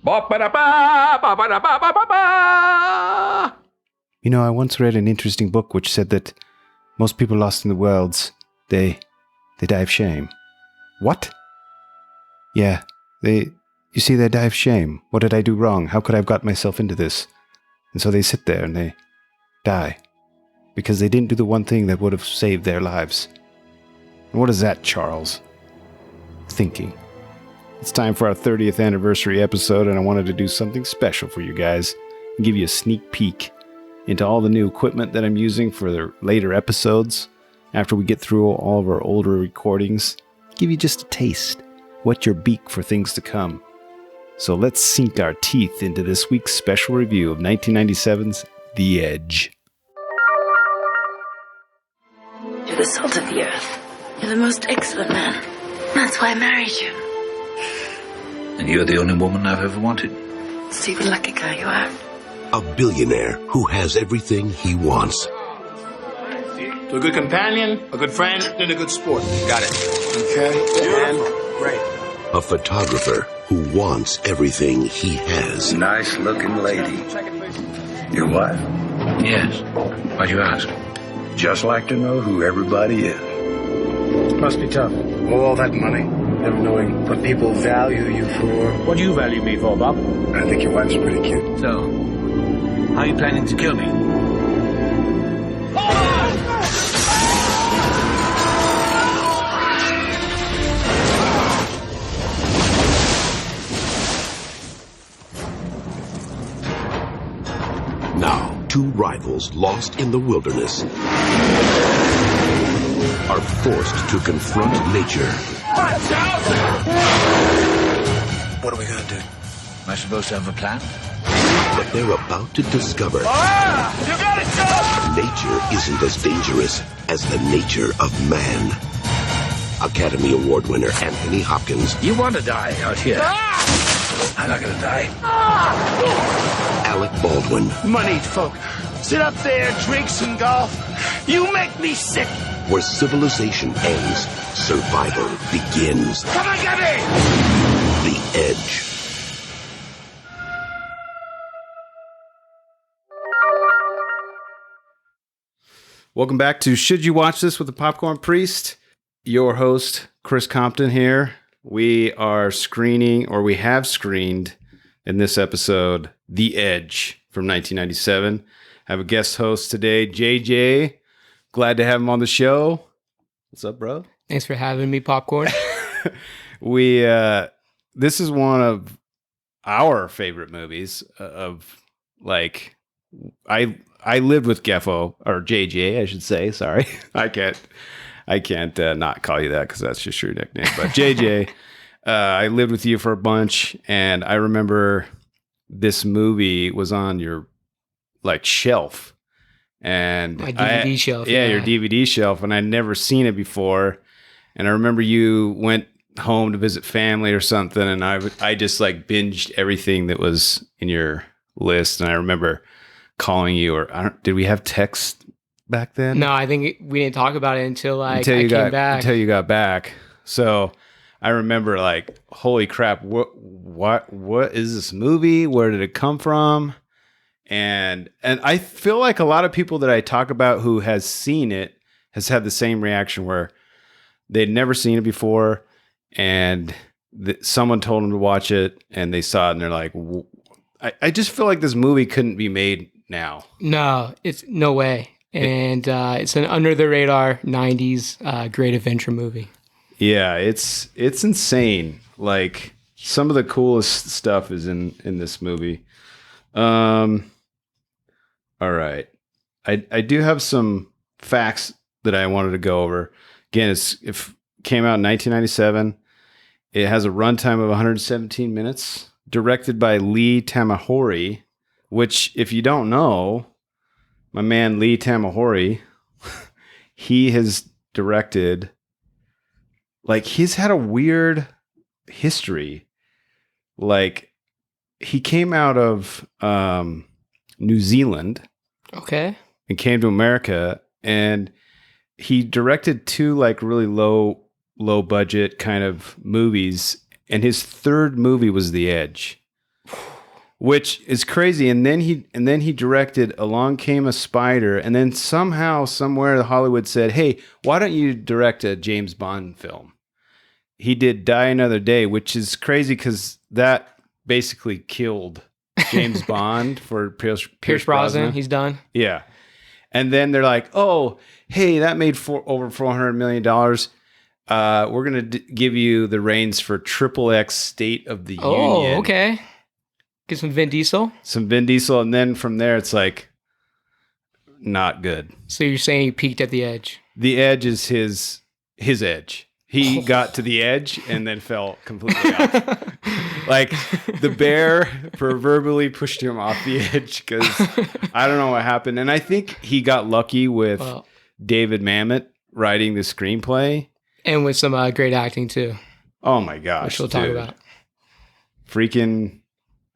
You know, I once read an interesting book which said that most people lost in the worlds, they die of shame. What? Yeah, you see, they die of shame. What did I do wrong? How could I have got myself into this? And so they sit there and they die. Because they didn't do the one thing that would have saved their lives. And what is that, Charles? Thinking. It's time for our 30th anniversary episode, and I wanted to do something special for you guys and give you a sneak peek into all the new equipment that I'm using for the later episodes. After we get through all of our older recordings, give you just a taste, whet your beak for things to come. So let's sink our teeth into this week's special review of 1997's The Edge. You're the salt of the earth. You're the most excellent man. That's why I married you. And you're the only woman I've ever wanted. Stephen, lucky guy you are. A billionaire who has everything he wants. A good companion, a good friend, and a good sport. Got it. Okay. And great. A photographer who wants everything he has. Nice looking lady. Your wife? Yes. Why'd you ask? Just like to know who everybody is. Must be tough. All that money, never knowing what people value you for. What do you value me for, Bob? I think your wife's pretty cute. So, how are you planning to kill me? Now, two rivals lost in the wilderness are forced to confront nature. What are we gonna do? Am I supposed to have a plan? But they're about to discover You got it, Joe! nature isn't as dangerous as the nature of man. Academy Award winner Anthony Hopkins, You want to die out here. I'm not gonna die. Alec Baldwin, Moneyed folk. Sit up there, drink some golf. You make me sick. where civilization ends, survival begins. Come on, get me! The Edge. Welcome back to Should You Watch This with the Popcorn Priest? Your host, Chris Compton here. We are screening, or we have screened in this episode, The Edge from 1997. I have a guest host today, JJ. Glad to have him on the show. What's up, bro? Thanks for having me, Popcorn. This is one of our favorite movies of like, I lived with Geffo, or JJ, I should say. Sorry. I can't not call you that because that's just your nickname. But JJ, I lived with you for a bunch, and I remember this movie was on your like shelf. And my DVD shelf. Yeah, your DVD shelf, and I'd never seen it before. And I remember you went home to visit family or something, and I just like binged everything that was in your list. And I remember calling you, or did we have text back then? No, I think we didn't talk about it until I came back. Until you got back. So I remember like, holy crap, what is this movie? Where did it come from? And I feel like a lot of people that I talk about who has seen it has had the same reaction where they'd never seen it before, and someone told them to watch it, and they saw it, and they're like, I just feel like this movie couldn't be made now. No, it's no way. And it's an under the radar 90s great adventure movie. Yeah, it's insane. Like some of the coolest stuff is in this movie. All right. I do have some facts that I wanted to go over. Again, it came out in 1997. It has a runtime of 117 minutes, directed by Lee Tamahori, which, if you don't know, my man Lee Tamahori, he has directed, like, he's had a weird history. Like, he came out of New Zealand. Okay. And came to America, and he directed two like really low budget kind of movies, and his third movie was The Edge. which is crazy. And then he directed Along Came a Spider, and then somehow, somewhere, Hollywood said, "Hey, why don't you direct a James Bond film?" He did Die Another Day, which is crazy because that basically killed James Bond for Pierce Brosnan. He's done. Yeah. And then they're like, "Oh, hey, that made over $400 million. We're going to give you the reins for XXX State of the Union." Oh, okay. Get some Vin Diesel. And then from there, it's like, not good. So you're saying he peaked at the edge? The edge is his edge. He got to the edge and then fell completely off. Like, the bear proverbially pushed him off the edge because I don't know what happened. And I think he got lucky with David Mamet writing the screenplay. And with some great acting, too. Oh, my gosh. Which we'll talk about. Freaking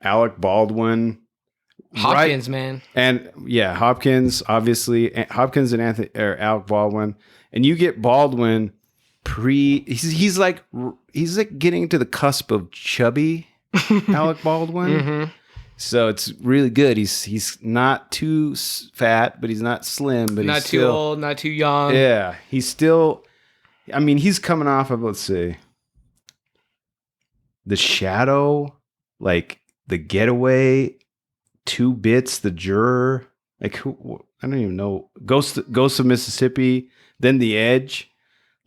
Alec Baldwin. Hopkins, man. And, yeah, Hopkins, obviously. Hopkins and Alec Baldwin. And you get Baldwin... He's like getting to the cusp of chubby Alec Baldwin. Mm-hmm. So it's really good. He's not too fat, but he's not slim, but not he's too old, not too young. Yeah, he's still. I mean, he's coming off of, let's see, The Shadow, like The Getaway, Two Bits, The Juror, like who? I don't even know. Ghost of Mississippi, then The Edge.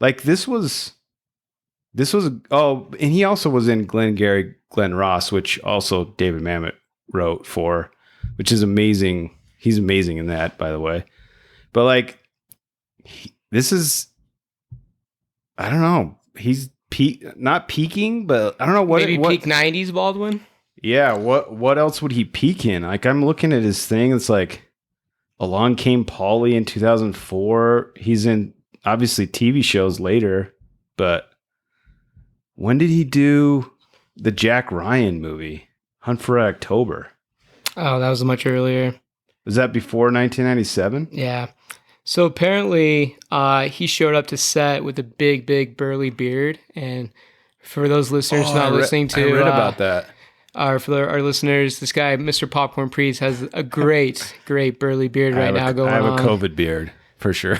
Like this was, and he also was in Glengarry Glen Ross, which also David Mamet wrote for, which is amazing. He's amazing in that, by the way. But like, this is, I don't know. He's not peaking, but I don't know what. Maybe peak 90s Baldwin? Yeah, what else would he peak in? Like, I'm looking at his thing. It's like, Along Came Polly in 2004. He's in, obviously, TV shows later, but when did he do the Jack Ryan movie, Hunt for October? Oh, that was much earlier. Was that before 1997? Yeah. So apparently, he showed up to set with a big, big burly beard. And for those listeners listening to... I read about that. For our listeners, this guy, Mr. Popcorn Priest, has a great, great burly beard right now going on. I have a COVID beard, for sure.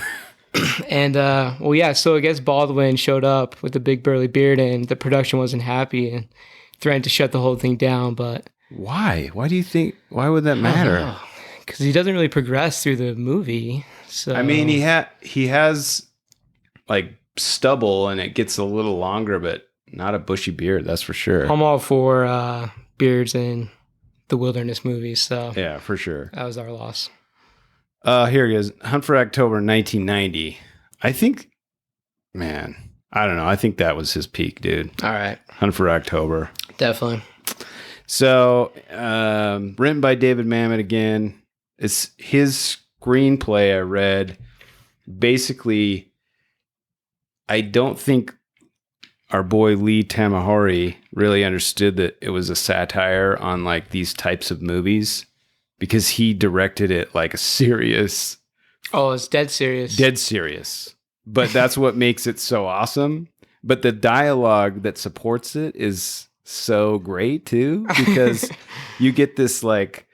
And, so I guess Baldwin showed up with a big burly beard and the production wasn't happy and threatened to shut the whole thing down, but... Why? Why do you think... Why would that matter? Because he doesn't really progress through the movie, so... I mean, he has, like, stubble and it gets a little longer, but not a bushy beard, that's for sure. I'm all for beards in the wilderness movies, so... Yeah, for sure. That was our loss. Here it is. Hunt for October 1990. I think, man, I don't know. I think that was his peak, dude. All right. Hunt for October. Definitely. So, written by David Mamet again. It's his screenplay I read. Basically, I don't think our boy Lee Tamahori really understood that it was a satire on like these types of movies. Because he directed it like a serious... Oh, it's dead serious. Dead serious. But that's what makes it so awesome. But the dialogue that supports it is so great too. Because you get this like...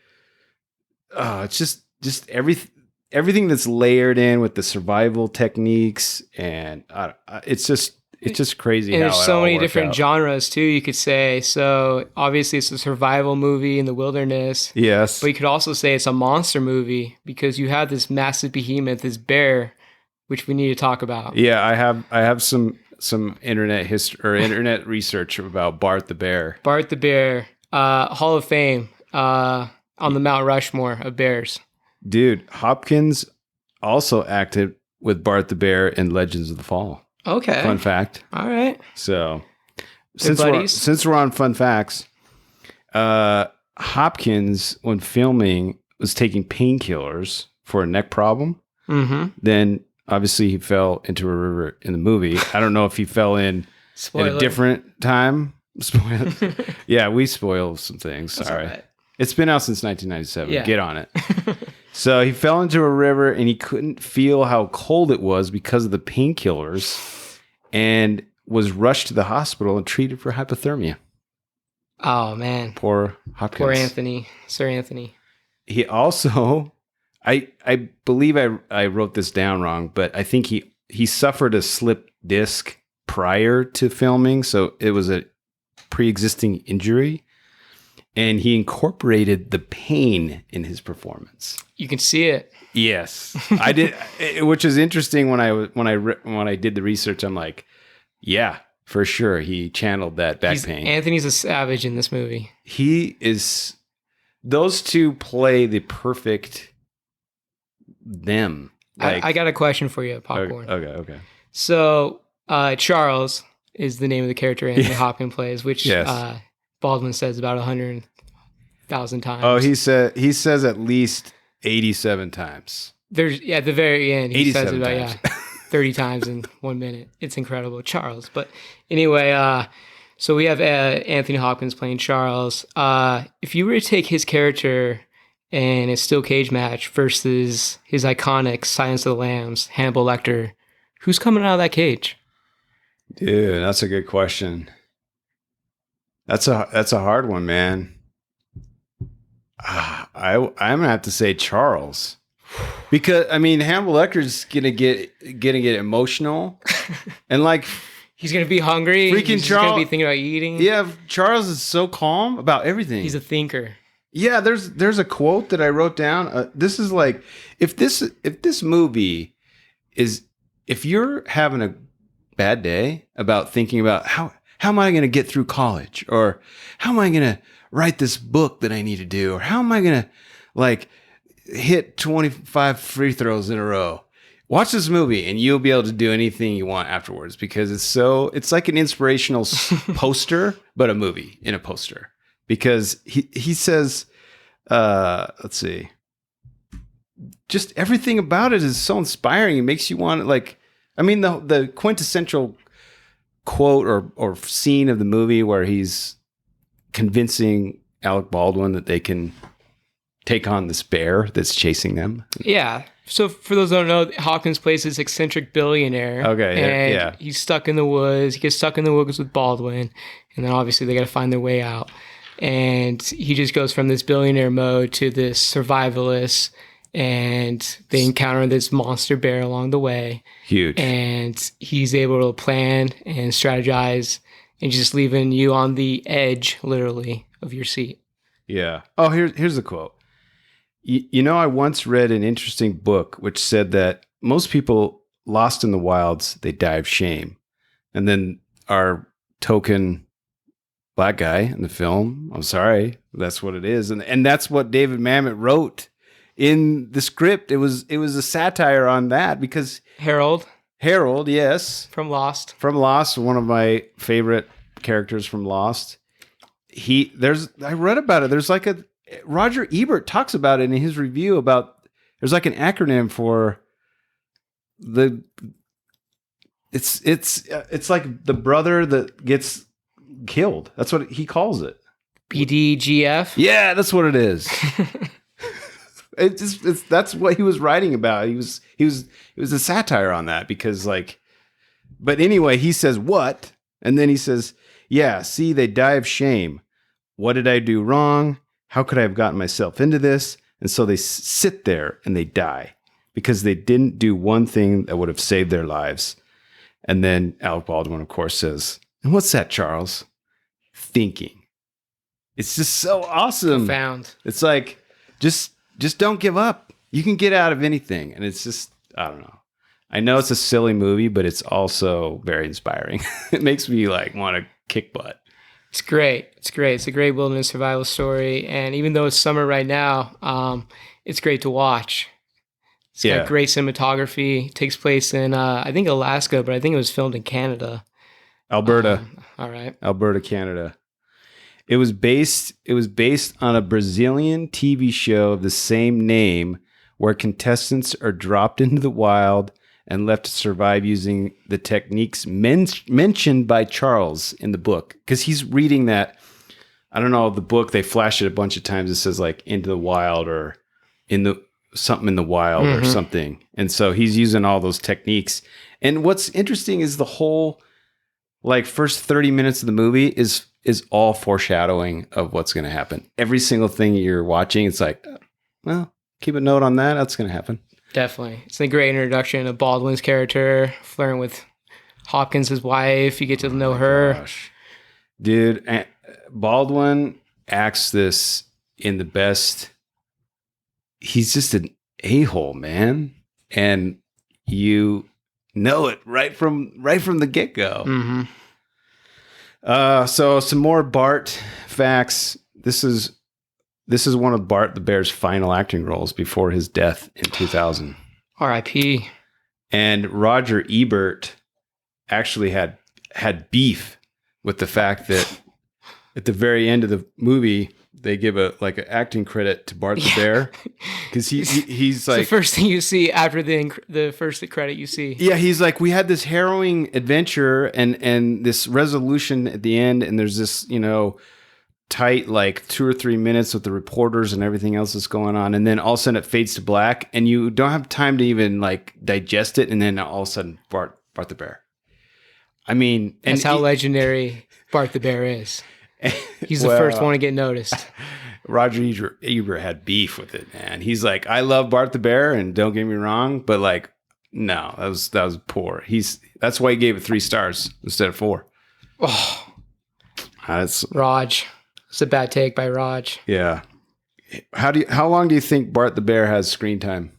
Oh, it's just everything that's layered in with the survival techniques. And it's just crazy. And how there's so many different genres too, you could say. So obviously it's a survival movie in the wilderness. Yes. But you could also say it's a monster movie because you have this massive behemoth, this bear, which we need to talk about. Yeah, I have some internet history or internet research about Bart the Bear. Bart the Bear, Hall of Fame, on the Mount Rushmore of bears. Dude, Hopkins also acted with Bart the Bear in Legends of the Fall. Okay. Fun fact. All right. So, since we're on fun facts, Hopkins, when filming, was taking painkillers for a neck problem. Mm-hmm. Then, obviously, he fell into a river in the movie. I don't know if he fell in at a different time. Spoiler. Yeah, we spoil some things. Sorry. Right. It's been out since 1997. Yeah. Get on it. So he fell into a river and he couldn't feel how cold it was because of the painkillers and was rushed to the hospital and treated for hypothermia. Oh man, Poor Hopkins. poor Anthony, Sir Anthony. He also, I believe I wrote this down wrong, but I think he suffered a slip disc prior to filming, so it was a pre-existing injury, and he incorporated the pain in his performance. You can see it. Yes, I did, which is interesting. When I did the research, I'm like, yeah, for sure, he channeled that back pain. Anthony's a savage in this movie. He is. Those two play the perfect them. Like, I got a question for you, Popcorn. Okay. So Charles is the name of the character Anthony Hopkins plays, which Baldwin says about 100,000 times. Oh, he says at least 87 times. There's at the very end he says it about times. 30 times in 1 minute. It's incredible, Charles. But anyway, so we have Anthony Hopkins playing Charles. If you were to take his character in a steel cage match versus his iconic Silence of the Lambs, Hannibal Lecter, who's coming out of that cage? Dude, that's a good question. That's a hard one, man. I'm gonna have to say Charles, because I mean Hannibal Lecter's gonna get emotional, and like he's gonna be hungry. Freaking he's Charles, gonna be thinking about eating. Yeah, Charles is so calm about everything. He's a thinker. Yeah, there's a quote that I wrote down. This is like if this movie is, if you're having a bad day about thinking about how am I going to get through college, or how am I going to write this book that I need to do, or how am I going to like hit 25 free throws in a row, watch this movie and you'll be able to do anything you want afterwards, because it's like an inspirational poster, but a movie in a poster. Because he says, let's see, just everything about it is so inspiring. It makes you want to, like, I mean, the quintessential quote or scene of the movie where he's convincing Alec Baldwin that they can take on this bear that's chasing them. Yeah. So for those who don't know, Hopkins plays this eccentric billionaire. Okay, and he's stuck in the woods. He gets stuck in the woods with Baldwin, and then obviously they got to find their way out. And he just goes from this billionaire mode to this survivalist, and they encounter this monster bear along the way. Huge. And he's able to plan and strategize, and just leaving you on the edge, literally, of your seat. Yeah. Oh, here's the quote. You know, I once read an interesting book which said that most people lost in the wilds, they die of shame. And then our token black guy in the film, I'm sorry, that's what it is. And that's what David Mamet wrote in the script. It was a satire on that, because Harold, yes. From Lost, one of my favorite characters from Lost. I read about it. There's like Roger Ebert talks about it in his review about, there's like an acronym for it's like the brother that gets killed. That's what he calls it. BDGF. Yeah, that's what it is. That's what he was writing about. It was a satire on that, because like, but anyway, he says what? And then he says, yeah, see, they die of shame. What did I do wrong? How could I have gotten myself into this? And so they sit there and they die because they didn't do one thing that would have saved their lives. And then Alec Baldwin, of course, says, and what's that, Charles? Thinking. It's just so awesome. Profound. It's like, just don't give up. You can get out of anything. And it's just, I don't know. I know it's a silly movie, but it's also very inspiring. It makes me like want to kick butt. It's great. It's a great wilderness survival story. And even though it's summer right now, it's great to watch. It's got great cinematography. It takes place in, I think, Alaska, but I think it was filmed in Canada. Alberta. All right. Alberta, Canada. It was based on a Brazilian TV show of the same name, where contestants are dropped into the wild and left to survive using the techniques mentioned by Charles in the book. Because he's reading that, I don't know, the book, they flash it a bunch of times. It says like into the wild, or something in the wild, or something. And so he's using all those techniques. And what's interesting is the whole like first 30 minutes of the movie is is all foreshadowing of what's going to happen. Every single thing you're watching, it's like, well, keep a note on that. That's going to happen. Definitely. It's a great introduction of Baldwin's character, flirting with Hopkins' wife. You get to know her. Gosh. Dude, Baldwin acts this in the best. He's just an a-hole, man. And you know it right from the get-go. Mm-hmm. So some more Bart facts. This is one of Bart the Bear's final acting roles before his death in 2000. R.I.P. And Roger Ebert actually had beef with the fact that at the very end of the movie they give an acting credit to Bart the Bear because he's like the first thing you see after the first credit you see. Yeah, he's like, we had this harrowing adventure and this resolution at the end, and there's this, tight 2 or 3 minutes with the reporters and everything else that's going on, and then all of a sudden it fades to black and you don't have time to even digest it, and then all of a sudden Bart the Bear. I mean, that's how legendary Bart the Bear is. He's the first one to get noticed. Roger Ebert had beef with it, man. He's like, I love Bart the Bear, and don't get me wrong, but no, that was poor. That's why he gave it 3 stars instead of 4. Oh, that's Raj. It's a bad take by Raj. Yeah. How long do you think Bart the Bear has screen time?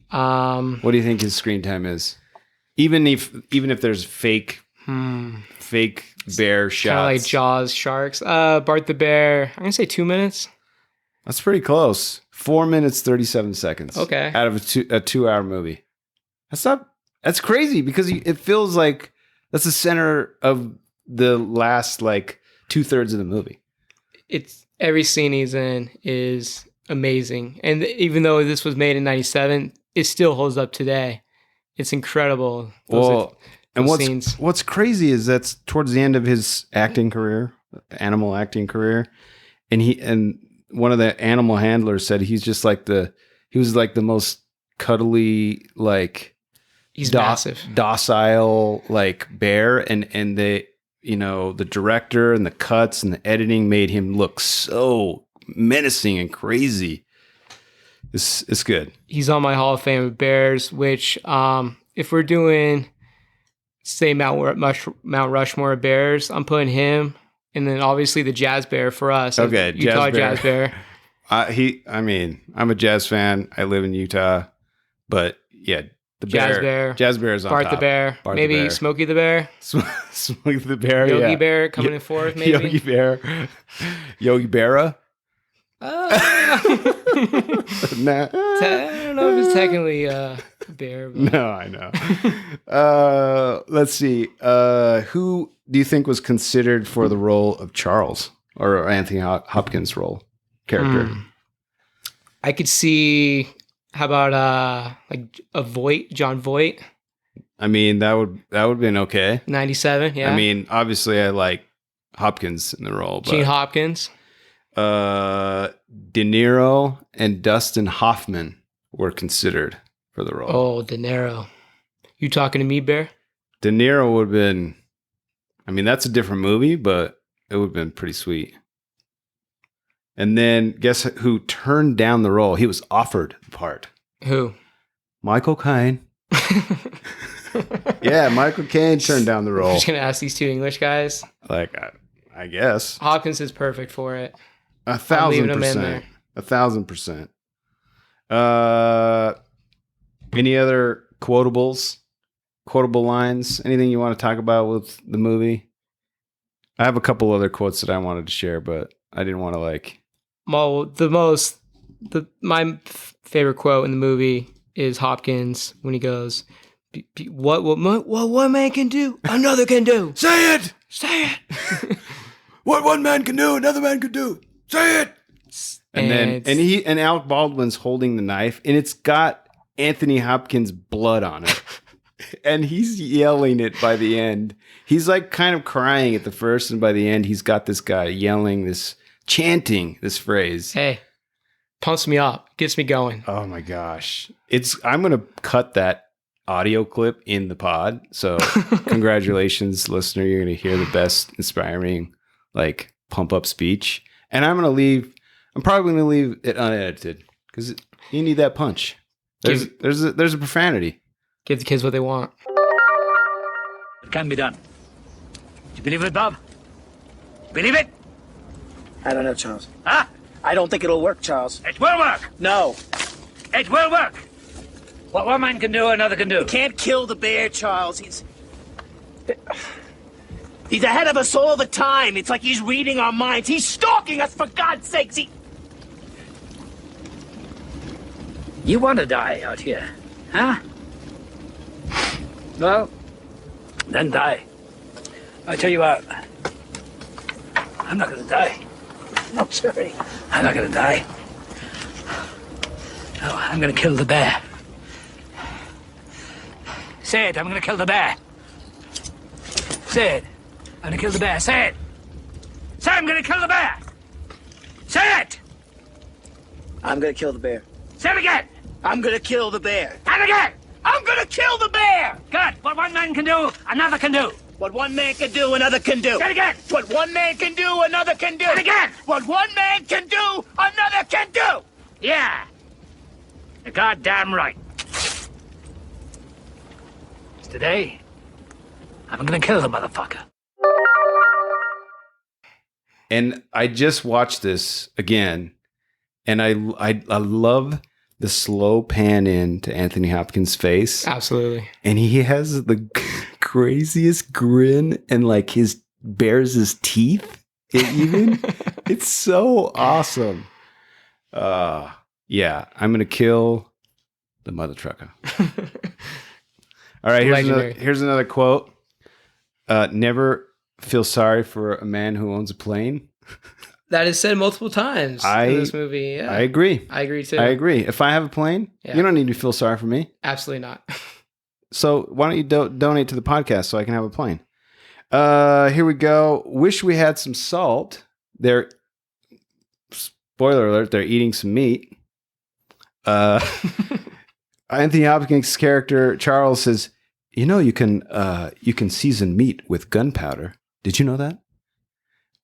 What do you think his screen time is? Even if there's fake bear shots. Kind of like Jaws sharks. Bart the Bear, I'm going to say 2 minutes. That's pretty close. 4 minutes, 37 seconds. Okay. Out of a 2-hour movie. That's crazy because it feels like that's the center of the last 2/3 of the movie. It's every scene he's in is amazing. And even though this was made in 97, it still holds up today. It's incredible. What's crazy is that's towards the end of his acting career, animal acting career, and one of the animal handlers said he was like the most cuddly he's massive, docile bear, and the the director and the cuts and the editing made him look so menacing and crazy. It's good. He's on my Hall of Fame of Bears, which if we're doing say Mount Rushmore of Bears, I'm putting him, and then obviously the Jazz Bear for us. Okay, Utah Jazz Bear. I'm a Jazz fan. I live in Utah, but yeah, the Jazz Bear. Jazz Bear is on Bart top. the Bear. Maybe the Bear. Smokey the Bear. Smokey the Bear. Yogi Bear coming in fourth. Maybe Yogi Bear. Yogi Berra. I don't know if it's technically a bear. But. No, I know. Let's see. Who do you think was considered for the role of Charles or Anthony Hopkins' character? I could see. How about a Voight, John Voight? I mean, that would have been okay. 97, yeah. I mean, obviously, I like Hopkins in the role. Gene Hopkins. De Niro and Dustin Hoffman were considered for the role. Oh, De Niro. You talking to me, Bear? De Niro would have been, I mean, that's a different movie, but it would have been pretty sweet. And then guess who turned down the role? He was offered the part. Who? Michael Caine. Yeah, Michael Caine turned down the role. I'm just going to ask these 2 English guys. I guess. Hopkins is perfect for it. 1,000%. 1,000%. Any other quotable lines? Anything you want to talk about with the movie? I have a couple other quotes that I wanted to share, but I didn't want to Well, my favorite quote in the movie is Hopkins when he goes, "What one man can do, another can do." Say it. Say it. What one man can do, another man can do. Say it. And Alec Baldwin's holding the knife, and it's got Anthony Hopkins' blood on it, and he's yelling it by the end. He's kind of crying at the first, and by the end, he's got this guy yelling chanting this phrase. Hey, pumps me up, gets me going. Oh my gosh. I'm going to cut that audio clip in the pod. So congratulations, listener. You're going to hear the best inspiring like pump up speech. And I'm probably gonna leave it unedited because you need that punch. There's a profanity. Give the kids what they want. It can be done. Do you believe it, Bob? Believe it? I don't know, Charles. Huh? I don't think it'll work, Charles. It will work. No. It will work. What one man can do, another can do. You can't kill the bear, Charles. He's ahead of us all the time. It's like he's reading our minds. He's stalking us, for God's sakes. You want to die out here, huh? Well, then die. I tell you what, I'm not going to die. No, sorry. I'm not going to die. No, I'm going to kill the bear. Say it, I'm going to kill the bear. Say it. I'm going to kill the bear. Say it. Say I'm going to kill the bear. Say it. I'm gonna kill the bear. Say it again. I'm gonna kill the bear. And again. I'm gonna kill the bear! Good. What one man can do, another can do. What one man can do, another can do. Say it again. What one man can do, another can do. And again. What one man can do, another can do. Yeah. You're goddamn right. Today, I'm gonna kill the motherfucker. And I just watched this again, and I love the slow pan in to Anthony Hopkins' face. Absolutely. And he has the craziest grin and like bares his teeth. It's so awesome. Yeah, I'm gonna kill the mother trucker. All right, here's another quote. Never feel sorry for a man who owns a plane. That is said multiple times in this movie. Yeah. I agree. I agree too. I agree. If I have a plane, you don't need to feel sorry for me. Absolutely not. So why don't you donate to the podcast so I can have a plane? Here we go. Wish we had some salt. Spoiler alert, they're eating some meat. Anthony Hopkins' character Charles says, "You know, you can season meat with gunpowder. Did you know that?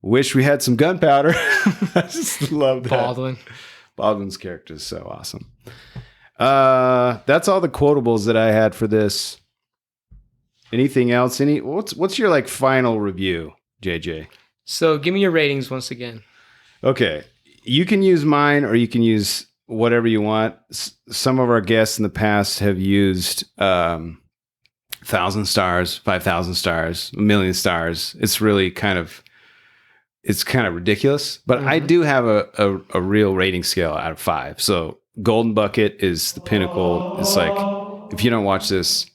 Wish we had some gunpowder." I just love that. Baldwin's character is so awesome. That's all the quotables that I had for this. Anything else? What's your like final review, JJ? So give me your ratings once again. Okay, you can use mine or you can use whatever you want. Some of our guests in the past have used 1,000 stars, 5,000 stars, 1,000,000 stars. It's really kind of ridiculous. But I do have a real rating scale out of 5. So Golden Bucket is the pinnacle. It's like, if you don't watch this,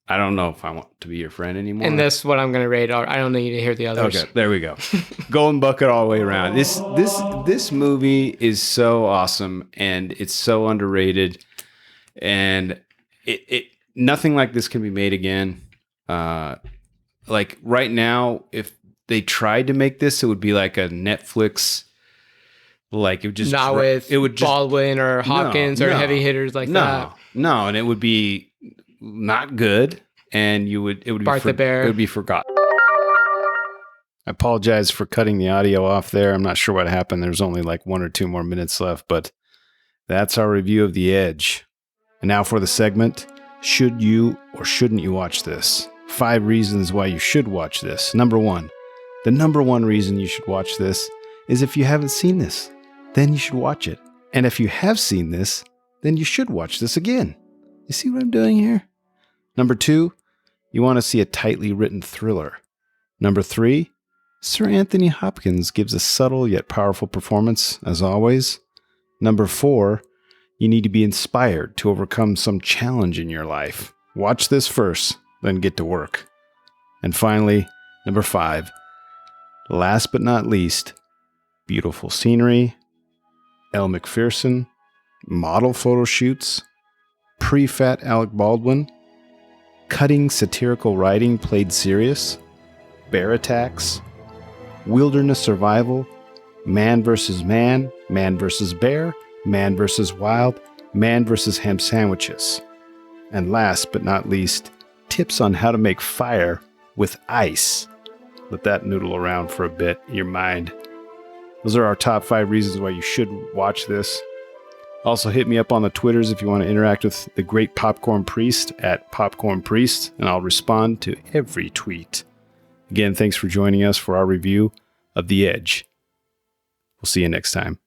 I don't know if I want to be your friend anymore. And that's what I'm going to rate. I don't need to hear the others. Okay, there we go. Golden Bucket all the way around. This movie is so awesome and it's so underrated, and it nothing like this can be made again. Like right now, if they tried to make this, it would be like a Netflix. Like it would just not with Baldwin or Hopkins or heavy hitters like that. No, and it would be not good, and it would Bart the Bear. It would be forgotten. I apologize for cutting the audio off there. I'm not sure what happened. There's only like 1 or 2 more minutes left, but that's our review of The Edge. And now for the segment, should you or shouldn't you watch this? 5 reasons why you should watch this. Number 1, the number 1 reason you should watch this is if you haven't seen this, then you should watch it. And if you have seen this, then you should watch this again. You see what I'm doing here? Number 2, you want to see a tightly written thriller. Number 3, Sir Anthony Hopkins gives a subtle yet powerful performance, as always. Number 4, you need to be inspired to overcome some challenge in your life. Watch this first, then get to work. And finally, number 5, last but not least, beautiful scenery, Elle McPherson, model photo shoots, pre-fat Alec Baldwin, cutting satirical writing played serious, bear attacks, wilderness survival, man versus man, man versus bear, man versus wild, man versus ham sandwiches. And last but not least, tips on how to make fire with ice. Let that noodle around for a bit in your mind. Those are our top 5 reasons why you should watch this. Also, hit me up on the Twitters if you want to interact with the great Popcorn Priest at Popcorn Priest, and I'll respond to every tweet. Again, thanks for joining us for our review of The Edge. We'll see you next time.